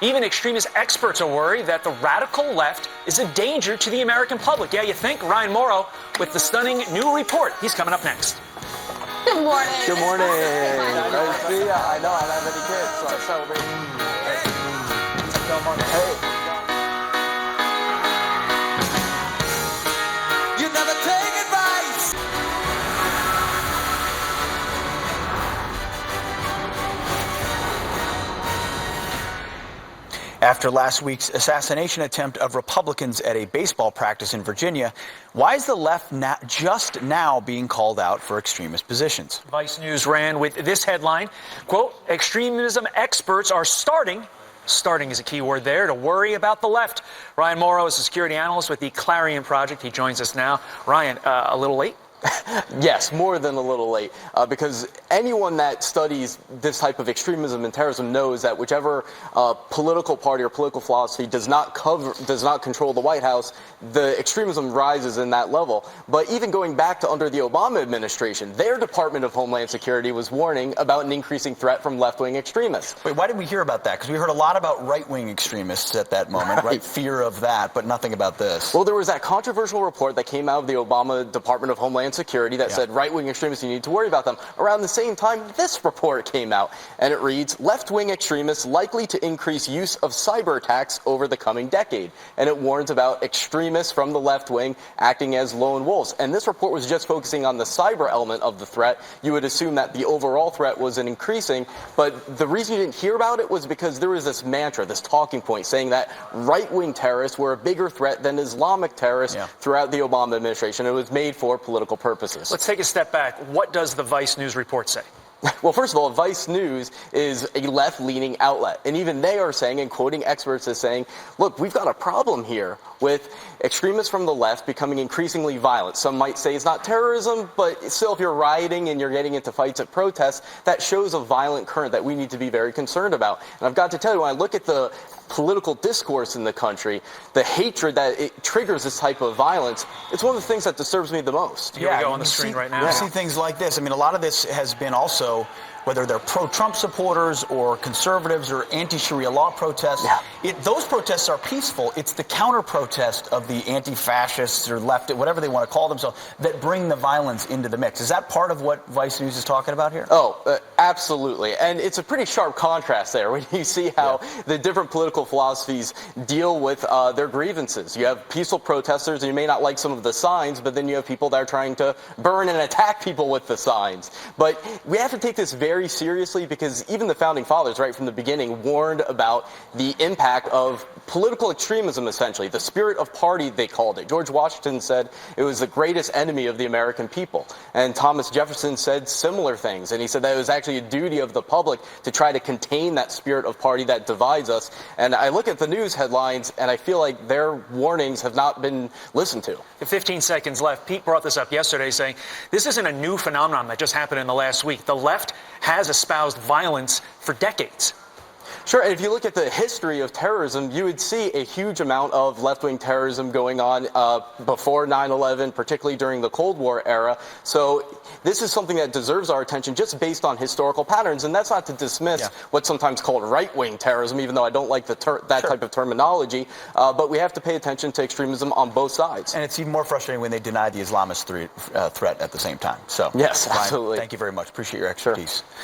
Even extremist experts are worried that the radical left is a danger to the American public. Yeah, you think? Ryan Mauro with the stunning new report. He's coming up next. Good morning. Good morning. Nice to see you. I know, I don't have any kids, so I celebrate. Hey. You never take advice. After last week's assassination attempt of Republicans at a baseball practice in Virginia, why is the left just now being called out for extremist positions? Vice News ran with this headline, quote, extremism experts are starting is a key word there, to worry about the left. Ryan Mauro is a security analyst with the Clarion Project. He joins us now. Ryan, a little late? Yes, more than a little late, because anyone that studies this type of extremism and terrorism knows that whichever political party or political philosophy does not control the White House, the extremism rises in that level. But even going back to under the Obama administration, their Department of Homeland Security was warning about an increasing threat from left-wing extremists. Wait, why did we hear about that? Because we heard a lot about right-wing extremists at that moment, right? Fear of that, but nothing about this. Well, there was that controversial report that came out of the Obama Department of Homeland Security that said right-wing extremists, you need to worry about them. Around the same time, this report came out, and it reads, left-wing extremists likely to increase use of cyber attacks over the coming decade. And it warns about extremists from the left wing acting as lone wolves. And this report was just focusing on the cyber element of the threat. You would assume that the overall threat was increasing, but the reason you didn't hear about it was because there was this mantra, this talking point, saying that right-wing terrorists were a bigger threat than Islamic terrorists throughout the Obama administration. It was made for political purposes. Let's take a step back. What does the Vice News report say? Well, first of all, Vice News is a left-leaning outlet. And even they are saying, and quoting experts as saying, look, we've got a problem here with extremists from the left becoming increasingly violent. Some might say it's not terrorism, but still if you're rioting and you're getting into fights at protests, that shows a violent current that we need to be very concerned about. And I've got to tell you, when I look at the political discourse in the country, the hatred that it triggers this type of violence, it's one of the things that disturbs me the most. Here we go on the screen right now. You see things like this. I mean, a lot of this has been also, whether they're pro-Trump supporters or conservatives or anti-Sharia law protests, those protests are peaceful. It's the counter-protest of the anti-fascists or left, whatever they want to call themselves, that bring the violence into the mix. Is that part of what Vice News is talking about here? Oh, absolutely. And it's a pretty sharp contrast there when you see how the different political philosophies deal with their grievances. You have peaceful protesters, and you may not like some of the signs, but then you have people that are trying to burn and attack people with the signs. But we have to take this very seriously, because even the founding fathers, right from the beginning, warned about the impact of political extremism, essentially. The spirit of party, they called it. George Washington said it was the greatest enemy of the American people. And Thomas Jefferson said similar things. And he said that it was actually a duty of the public to try to contain that spirit of party that divides us. And I look at the news headlines, and I feel like their warnings have not been listened to. 15 seconds left. Pete brought this up yesterday, saying this isn't a new phenomenon that just happened in the last week. The left has espoused violence for decades. Sure, and if you look at the history of terrorism, you would see a huge amount of left-wing terrorism going on before 9/11, particularly during the Cold War era. So this is something that deserves our attention just based on historical patterns, and that's not to dismiss what's sometimes called right-wing terrorism, even though I don't like that type of terminology, but we have to pay attention to extremism on both sides. And it's even more frustrating when they deny the Islamist threat at the same time. So, yes, Ryan, absolutely. thank you very much. Appreciate your expertise. Sure.